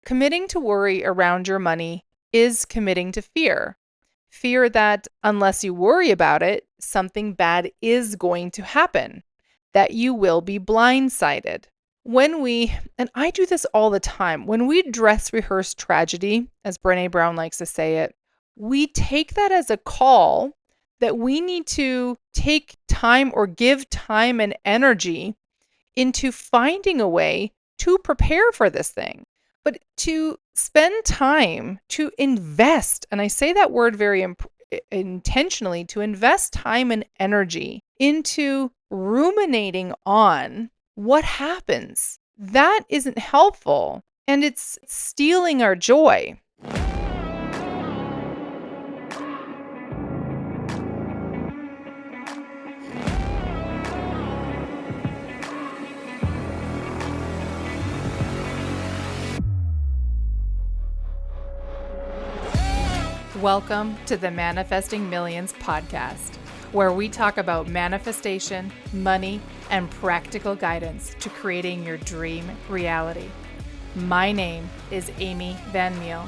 Committing to worry around your money is committing to fear. Fear that unless you worry about it, something bad is going to happen, that you will be blindsided. And I do this all the time, when we dress rehearse tragedy, as Brene Brown likes to say it, we take that as a call that we need to take time or give time and energy into finding a way to prepare for this thing, but to spend time to invest. And I say that word very intentionally, to invest time and energy into ruminating on what happens. That isn't helpful, and it's stealing our joy. Welcome to the Manifesting Millions podcast, where we talk about manifestation, money, and practical guidance to creating your dream reality. My name is Amy Van Meel,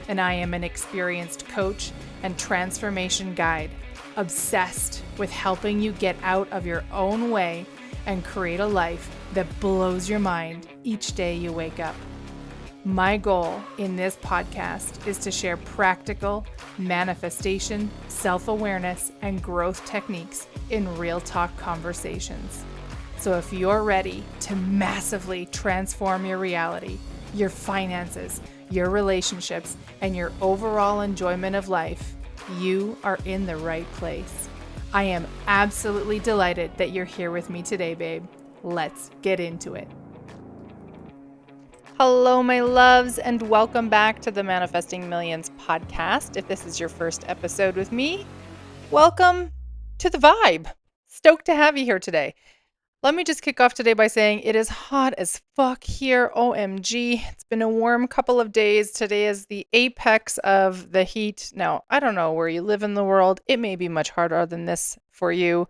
and I am an experienced coach and transformation guide, obsessed with helping you get out of your own way and create a life that blows your mind each day you wake up. My goal in this podcast is to share practical manifestation, self-awareness, and growth techniques in real talk conversations. So if you're ready to massively transform your reality, your finances, your relationships, and your overall enjoyment of life, you are in the right place. I am absolutely delighted that you're here with me today, babe. Let's get into it. Hello, my loves, and welcome back to the Manifesting Millions podcast. If this is your first episode with me, welcome to the vibe. Stoked to have you here today. Let me just kick off today by saying it is hot as fuck here. OMG. It's been a warm couple of days. Today is the apex of the heat. Now, I don't know where you live in the world. It may be much harder than this for you.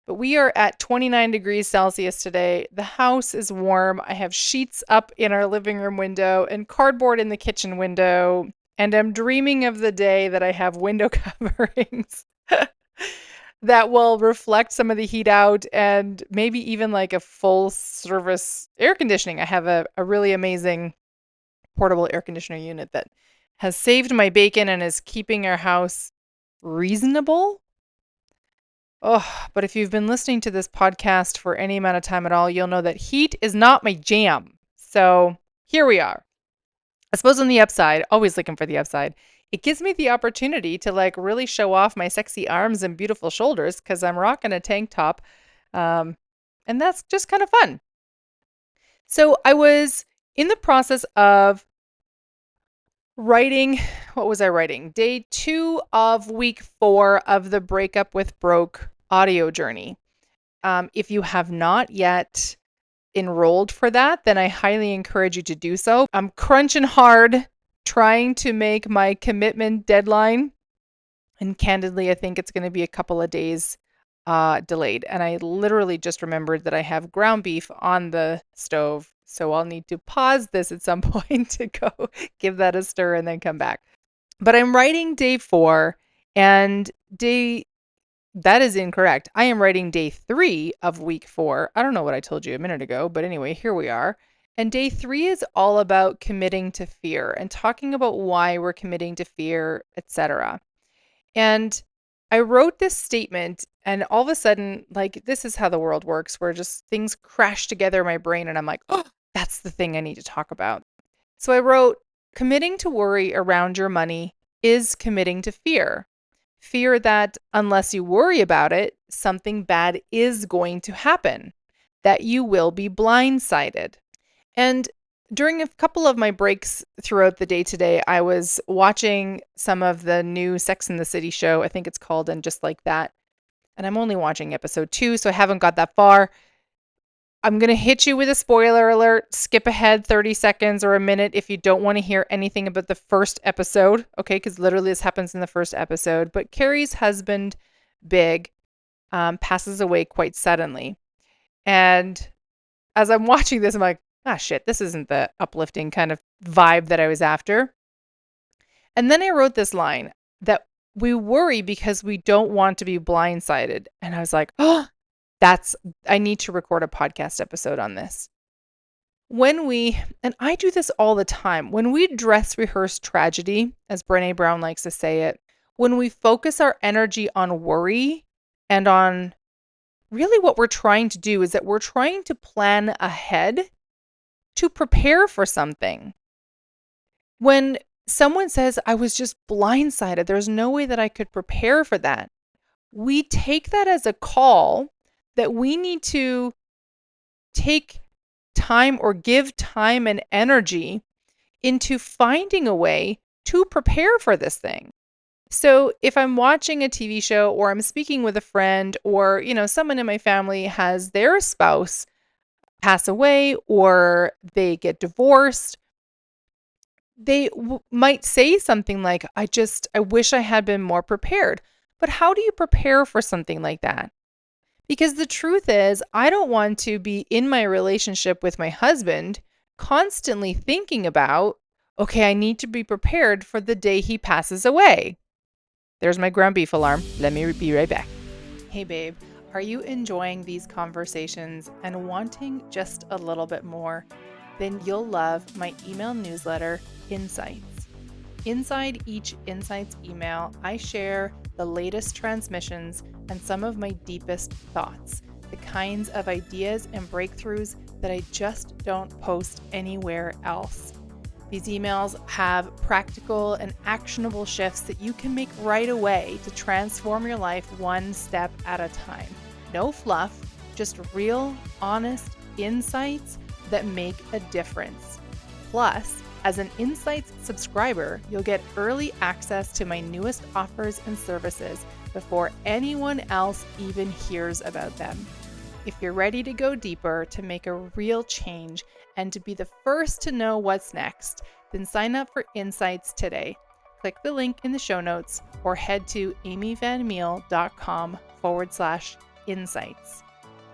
But we are at 29 degrees Celsius today. The house is warm. I have sheets up in our living room window and cardboard in the kitchen window. And I'm dreaming of the day that I have window coverings that will reflect some of the heat out, and maybe even like a full service air conditioning. I have a really amazing portable air conditioner unit that has saved my bacon and is keeping our house reasonable. Oh, but if you've been listening to this podcast for any amount of time at all, you'll know that heat is not my jam. So here we are. I suppose on the upside, always looking for the upside, it gives me the opportunity to like really show off my sexy arms and beautiful shoulders because I'm rocking a tank top. And that's just kind of fun. So I was in the process of writing, what was I writing? Day 2 of week 4 of the Breakup with Broke audio journey. If you have not yet enrolled for that, then I highly encourage you to do so. I'm crunching hard, trying to make my commitment deadline. And candidly, I think it's going to be a couple of days delayed. And I literally just remembered that I have ground beef on the stove. So I'll need to pause this at some point to go give that a stir and then come back. But I'm writing day 4, and that is incorrect. I am writing day 3 of week 4. I don't know what I told you a minute ago, but anyway, here we are. And day 3 is all about committing to fear and talking about why we're committing to fear, etc. And I wrote this statement, and all of a sudden, like, this is how the world works, where just things crash together in my brain, and I'm like, oh, that's the thing I need to talk about. So I wrote, committing to worry around your money is committing to fear. Fear that unless you worry about it, something bad is going to happen, that you will be blindsided. And during a couple of my breaks throughout the day today, I was watching some of the new Sex and the City show. I think it's called And Just Like That. And I'm only watching episode 2, so I haven't got that far. I'm going to hit you with a spoiler alert. Skip ahead 30 seconds or a minute if you don't want to hear anything about the first episode, okay? Because literally this happens in the first episode. But Carrie's husband, Big, passes away quite suddenly. And as I'm watching this, I'm like, shit, this isn't the uplifting kind of vibe that I was after. And then I wrote this line that we worry because we don't want to be blindsided. And I was like, oh, I need to record a podcast episode on this. And I do this all the time, when we dress rehearse tragedy, as Brene Brown likes to say it, when we focus our energy on worry and on really what we're trying to do is that we're trying to plan ahead to prepare for something. When someone says, I was just blindsided, there's no way that I could prepare for that, we take that as a call that we need to take time or give time and energy into finding a way to prepare for this thing. So if I'm watching a TV show or I'm speaking with a friend or, someone in my family has their spouse pass away or they get divorced, they might say something like, I wish I had been more prepared. But how do you prepare for something like that? Because the truth is, I don't want to be in my relationship with my husband constantly thinking about, okay, I need to be prepared for the day he passes away. There's my ground beef alarm. Let me be right back. Hey, babe, are you enjoying these conversations and wanting just a little bit more? Then you'll love my email newsletter, Insights. Inside each Insights email, I share the latest transmissions and some of my deepest thoughts, the kinds of ideas and breakthroughs that I just don't post anywhere else. These emails have practical and actionable shifts that you can make right away to transform your life one step at a time. No fluff, just real, honest insights that make a difference. Plus, as an Insights subscriber, you'll get early access to my newest offers and services before anyone else even hears about them. If you're ready to go deeper, to make a real change, and to be the first to know what's next, then sign up for Insights today. Click the link in the show notes or head to amyvanmeel.com/insights.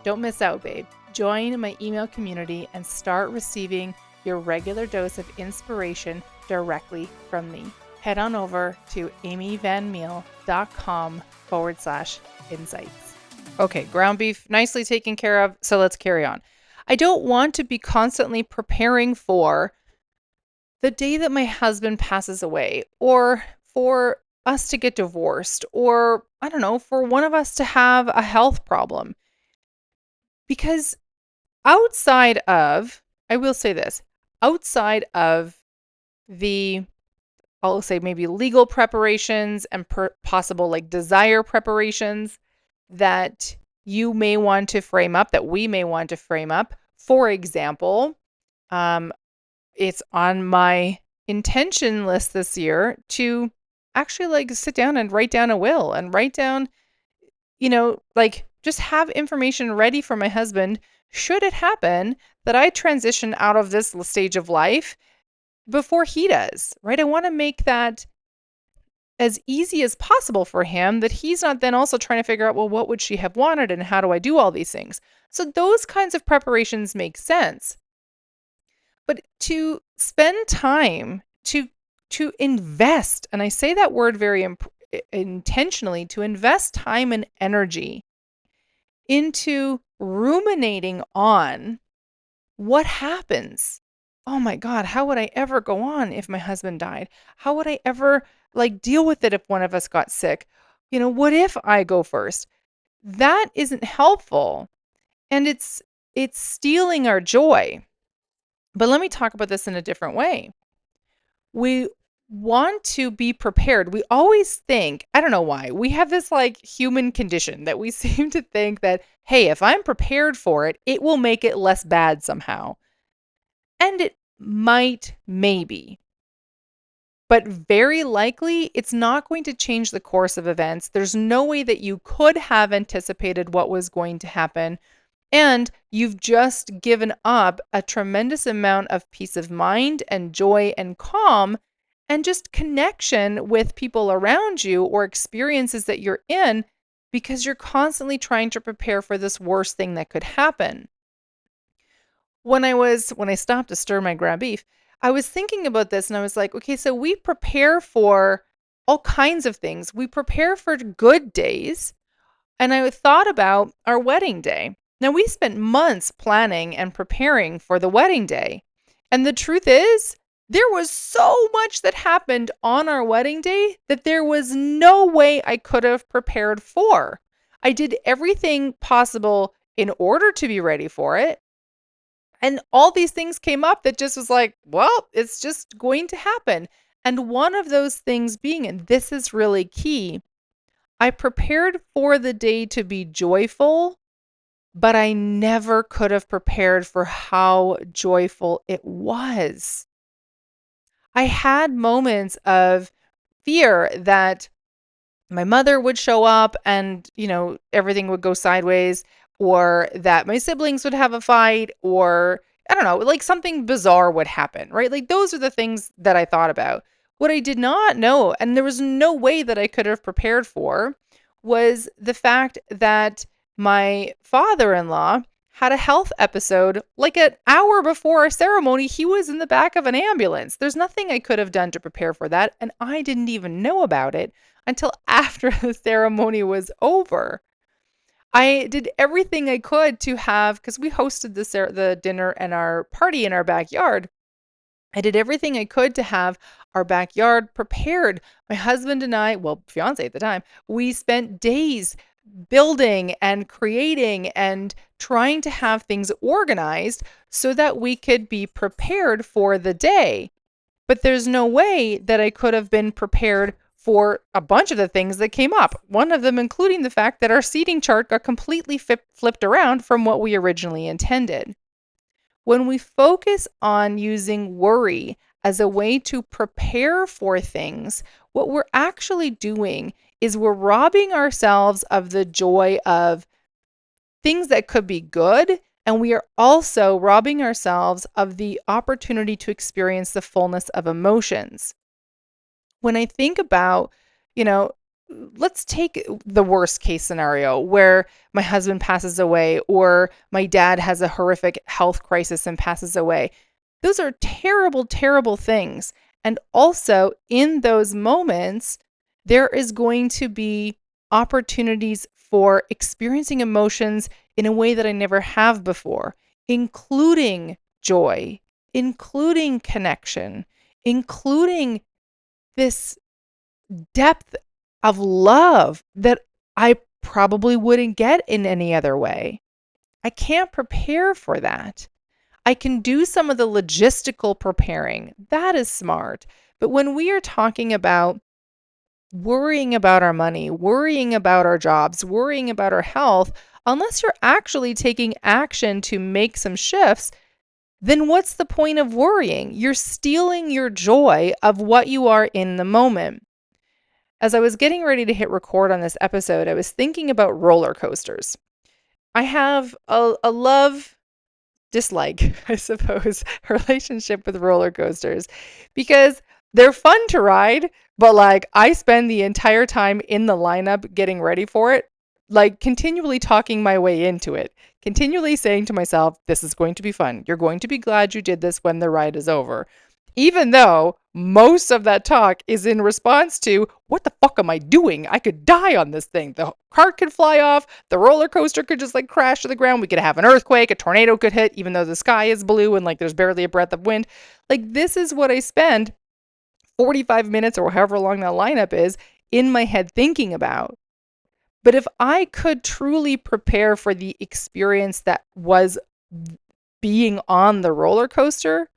Don't miss out, babe. Join my email community and start receiving your regular dose of inspiration directly from me. Head on over to amyvanmeel.com/insights. Okay, ground beef nicely taken care of, so let's carry on. I don't want to be constantly preparing for the day that my husband passes away, or for us to get divorced, or I don't know, for one of us to have a health problem. Because outside of, I will say this, outside of the, I'll say maybe legal preparations and possible like desire preparations that you may want to frame up, that we may want to frame up. For example, it's on my intention list this year to actually like sit down and write down a will and write down, like just have information ready for my husband should it happen that I transition out of this stage of life before he does, right? I want to make that as easy as possible for him, that he's not then also trying to figure out, well, what would she have wanted and how do I do all these things? So those kinds of preparations make sense. But to spend time to invest, and I say that word very intentionally, to invest time and energy into ruminating on what happens. Oh my God, how would I ever go on if my husband died? How would I ever like deal with it if one of us got sick? What if I go first? That isn't helpful. And it's stealing our joy. But let me talk about this in a different way. We want to be prepared. We always think, I don't know why, we have this like human condition that we seem to think that, hey, if I'm prepared for it, it will make it less bad somehow. And it might, maybe. But very likely, it's not going to change the course of events. There's no way that you could have anticipated what was going to happen. And you've just given up a tremendous amount of peace of mind and joy and calm and just connection with people around you or experiences that you're in, because you're constantly trying to prepare for this worst thing that could happen. When I stopped to stir my ground beef, I was thinking about this and I was like, okay, so we prepare for all kinds of things. We prepare for good days. And I thought about our wedding day. Now, we spent months planning and preparing for the wedding day. And the truth is, there was so much that happened on our wedding day that there was no way I could have prepared for. I did everything possible in order to be ready for it. And all these things came up that just was like, well, it's just going to happen. And one of those things being, and this is really key, I prepared for the day to be joyful, but I never could have prepared for how joyful it was. I had moments of fear that my mother would show up and, everything would go sideways, or that my siblings would have a fight, or I don't know, like something bizarre would happen, right? Like those are the things that I thought about. What I did not know, and there was no way that I could have prepared for, was the fact that my father-in-law had a health episode like an hour before our ceremony. He was in the back of an ambulance. There's nothing I could have done to prepare for that, and I didn't even know about it until after the ceremony was over. I did everything I could to have, because we hosted the dinner and our party in our backyard. I did everything I could to have our backyard prepared. My husband and I, well, fiance at the time, we spent days building and creating and trying to have things organized so that we could be prepared for the day. But there's no way that I could have been prepared for a bunch of the things that came up. One of them including the fact that our seating chart got completely flipped around from what we originally intended. When we focus on using worry as a way to prepare for things, what we're actually doing is we're robbing ourselves of the joy of things that could be good. And we are also robbing ourselves of the opportunity to experience the fullness of emotions. When I think about, you know, let's take the worst case scenario where my husband passes away or my dad has a horrific health crisis and passes away. Those are terrible, terrible things. And also in those moments, there is going to be opportunities for experiencing emotions in a way that I never have before, including joy, including connection, including this depth of love that I probably wouldn't get in any other way. I can't prepare for that. I can do some of the logistical preparing. That is smart. But when we are talking about worrying about our money, worrying about our jobs, worrying about our health, unless you're actually taking action to make some shifts, then what's the point of worrying? You're stealing your joy of what you are in the moment. As I was getting ready to hit record on this episode, I was thinking about roller coasters. I have a love dislike, I suppose, relationship with roller coasters because they're fun to ride, but like I spend the entire time in the lineup getting ready for it, like continually talking my way into it, continually saying to myself, this is going to be fun. You're going to be glad you did this when the ride is over. Even though most of that talk is in response to, what the fuck am I doing? I could die on this thing. The cart could fly off. The roller coaster could just like crash to the ground. We could have an earthquake. A tornado could hit, even though the sky is blue and like there's barely a breath of wind. Like this is what I spend 45 minutes or however long that lineup is in my head thinking about. But if I could truly prepare for the experience that was being on the roller coaster,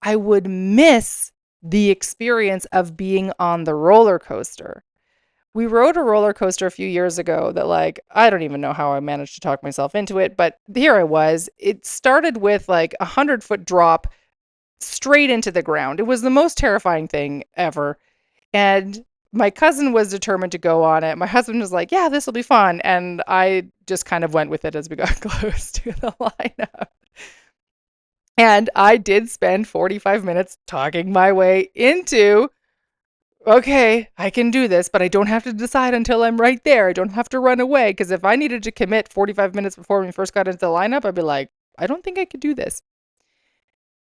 I would miss the experience of being on the roller coaster. We rode a roller coaster a few years ago that like, I don't even know how I managed to talk myself into it, but here I was. It started with like 100-foot drop straight into the ground. It was the most terrifying thing ever. And my cousin was determined to go on it. My husband was like, yeah, this will be fun. And I just kind of went with it as we got close to the lineup. And I did spend 45 minutes talking my way into, okay, I can do this, but I don't have to decide until I'm right there. I don't have to run away. Because if I needed to commit 45 minutes before we first got into the lineup, I'd be like, I don't think I could do this.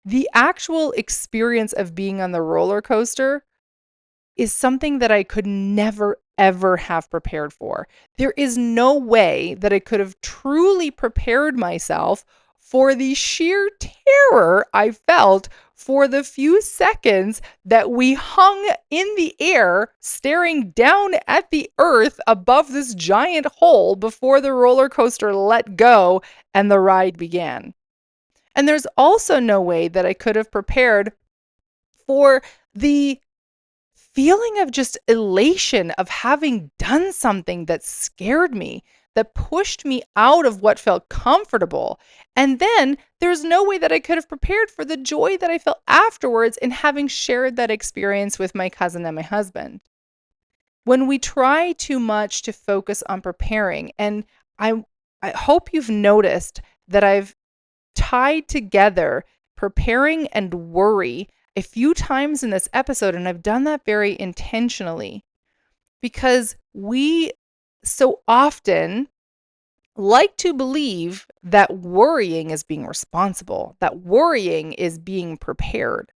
The actual experience of being on the roller coaster is something that I could never, ever have prepared for. There is no way that I could have truly prepared myself for the sheer terror I felt for the few seconds that we hung in the air, staring down at the earth above this giant hole before the roller coaster let go and the ride began. And there's also no way that I could have prepared for the feeling of just elation of having done something that scared me, that pushed me out of what felt comfortable. And then there's no way that I could have prepared for the joy that I felt afterwards in having shared that experience with my cousin and my husband. When we try too much to focus on preparing, and I, I hope you've noticed that I've tied together preparing and worry a few times in this episode, and I've done that very intentionally because we so often like to believe that worrying is being responsible, that worrying is being prepared.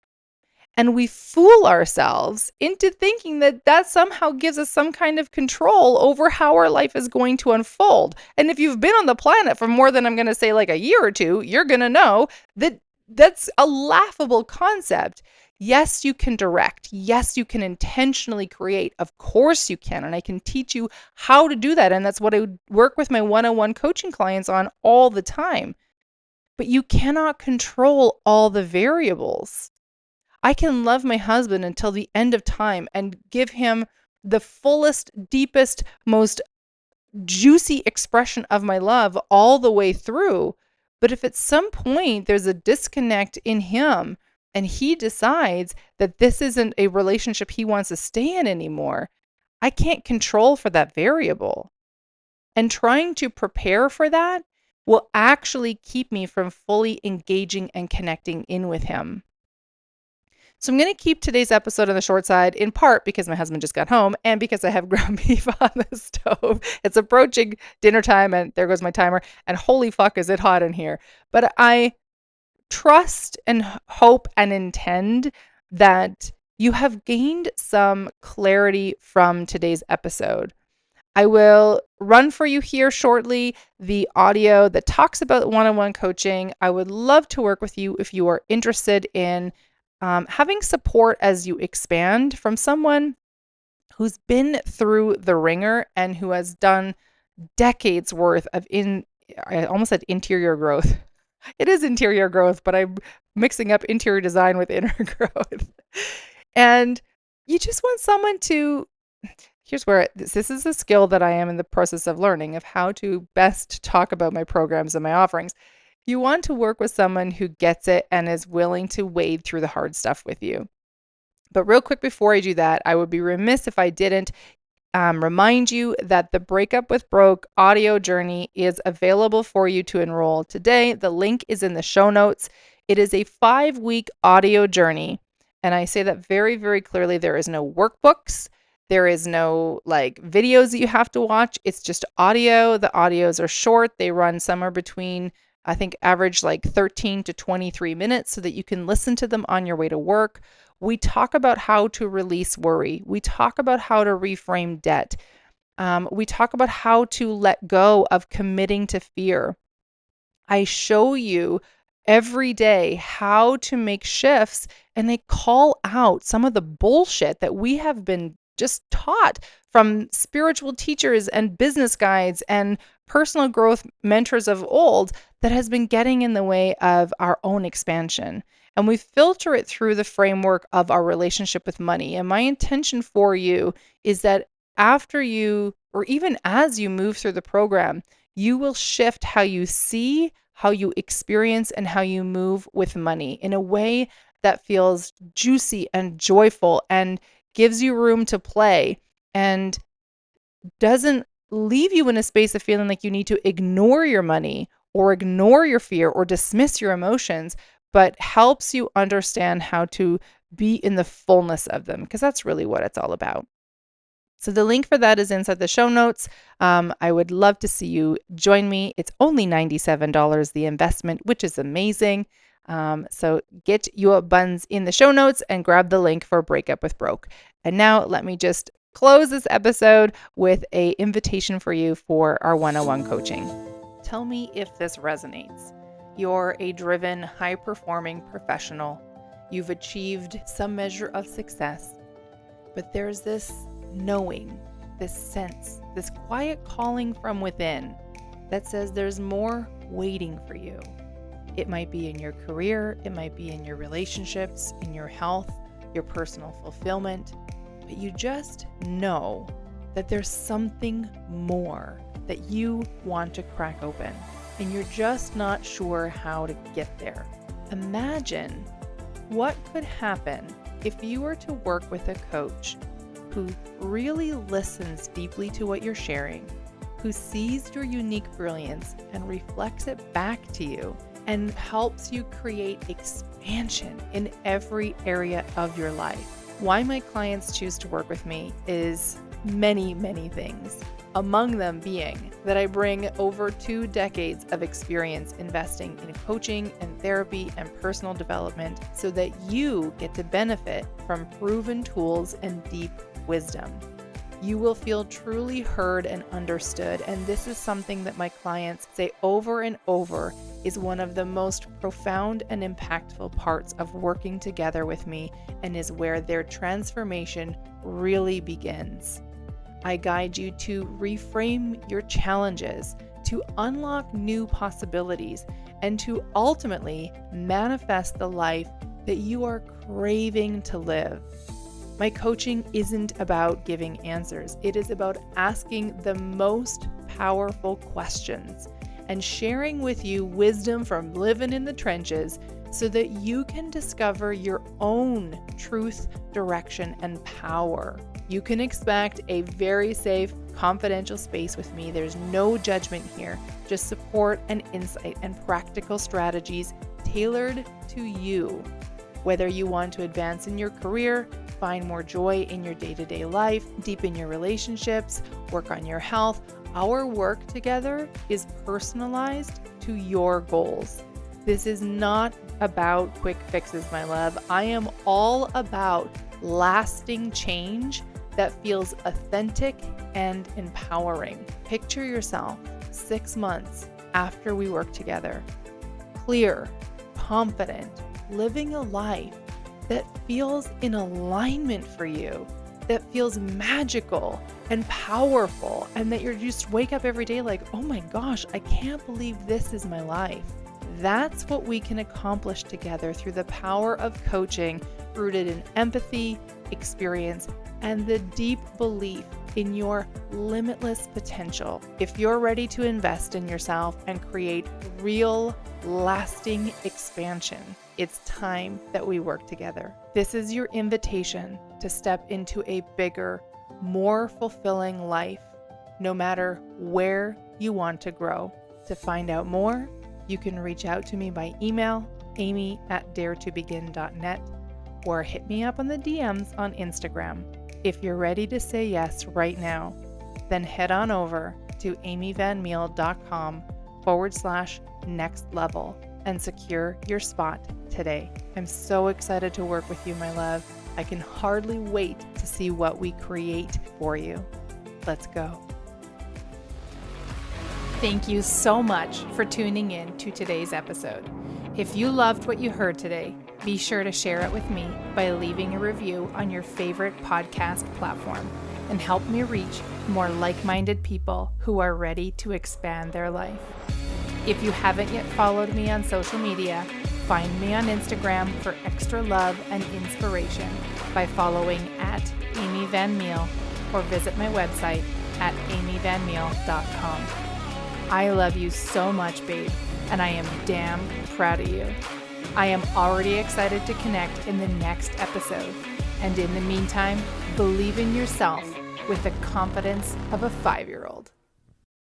And we fool ourselves into thinking that that somehow gives us some kind of control over how our life is going to unfold. And if you've been on the planet for more than, I'm going to say, like a year or two, you're going to know that that's a laughable concept. Yes, you can direct. Yes, you can intentionally create. Of course you can. And I can teach you how to do that. And that's what I work with my one-on-one coaching clients on all the time. But you cannot control all the variables. I can love my husband until the end of time and give him the fullest, deepest, most juicy expression of my love all the way through. But if at some point there's a disconnect in him and he decides that this isn't a relationship he wants to stay in anymore, I can't control for that variable. And trying to prepare for that will actually keep me from fully engaging and connecting in with him. So I'm going to keep today's episode on the short side, in part because my husband just got home and because I have ground beef on the stove. It's approaching dinner time and there goes my timer. And holy fuck, is it hot in here. But I trust and hope and intend that you have gained some clarity from today's episode. I will run for you here shortly the audio that talks about one-on-one coaching. I would love to work with you if you are interested in having support as you expand from someone who's been through the ringer and who has done decades worth of I almost said interior growth. It is interior growth, but I'm mixing up interior design with inner growth. And you just want someone to, here's where this is a skill that I am in the process of learning of how to best talk about my programs and my offerings. You want to work with someone who gets it and is willing to wade through the hard stuff with you. But real quick before I do that, I would be remiss if I didn't remind you that the Breakup with Broke audio journey is available for you to enroll today. The link is in the show notes. It is a 5-week audio journey. And I say that very, very clearly. There is no workbooks. There is no like videos that you have to watch. It's just audio. The audios are short. They run somewhere between, I think, average like 13 to 23 minutes so that you can listen to them on your way to work. We talk about how to release worry. We talk about how to reframe debt. We talk about how to let go of committing to fear. I show you every day how to make shifts, and they call out some of the bullshit that we have been just taught from spiritual teachers and business guides and personal growth mentors of old that has been getting in the way of our own expansion. And we filter it through the framework of our relationship with money. And my intention for you is that after you, or even as you move through the program, you will shift how you see, how you experience, and how you move with money in a way that feels juicy and joyful and gives you room to play and doesn't leave you in a space of feeling like you need to ignore your money or ignore your fear or dismiss your emotions, but helps you understand how to be in the fullness of them, because that's really what it's all about. So the link for that is inside the show notes. I would love to see you join me. It's only $97, the investment, which is amazing. So get your buns in the show notes and grab the link for Breakup with Broke. And now let me just close this episode with an invitation for you for our one-on-one coaching. Tell me if this resonates. You're a driven, high-performing professional. You've achieved some measure of success, but there's this knowing, this sense, this quiet calling from within that says there's more waiting for you. It might be in your career, it might be in your relationships, in your health, your personal fulfillment, but you just know that there's something more that you want to crack open, and you're just not sure how to get there. Imagine what could happen if you were to work with a coach who really listens deeply to what you're sharing, who sees your unique brilliance and reflects it back to you and helps you create expansion in every area of your life. Why my clients choose to work with me is many, many things. Among them being that I bring over 2 decades of experience investing in coaching and therapy and personal development so that you get to benefit from proven tools and deep wisdom. You will feel truly heard and understood, and this is something that my clients say over and over is one of the most profound and impactful parts of working together with me, and is where their transformation really begins. I guide you to reframe your challenges, to unlock new possibilities, and to ultimately manifest the life that you are craving to live. My coaching isn't about giving answers. It is about asking the most powerful questions and sharing with you wisdom from living in the trenches so that you can discover your own truth, direction, and power. You can expect a very safe, confidential space with me. There's no judgment here, just support and insight and practical strategies tailored to you. Whether you want to advance in your career, find more joy in your day-to-day life, deepen your relationships, work on your health, our work together is personalized to your goals. This is not about quick fixes, my love. I am all about lasting change that feels authentic and empowering. Picture yourself 6 months after we work together, clear, confident, living a life that feels in alignment for you, that feels magical and powerful, and that you just wake up every day like, oh my gosh, I can't believe this is my life. That's what we can accomplish together through the power of coaching rooted in empathy, experience, and the deep belief in your limitless potential. If you're ready to invest in yourself and create real, lasting expansion, it's time that we work together. This is your invitation to step into a bigger, more fulfilling life, no matter where you want to grow. To find out more, you can reach out to me by email, amy@daretobegin.net, or hit me up on the DMs on Instagram. If you're ready to say yes right now, then head on over to amyvanmeel.com/next level and secure your spot today. I'm so excited to work with you, my love. I can hardly wait to see what we create for you. Let's go. Thank you so much for tuning in to today's episode. If you loved what you heard today, be sure to share it with me by leaving a review on your favorite podcast platform and help me reach more like-minded people who are ready to expand their life. If you haven't yet followed me on social media, find me on Instagram for extra love and inspiration by following @AmyVanMeel or visit my website at amyvanmeel.com. I love you so much, babe, and I am damn proud of you. I am already excited to connect in the next episode. And in the meantime, believe in yourself with the confidence of a 5-year-old.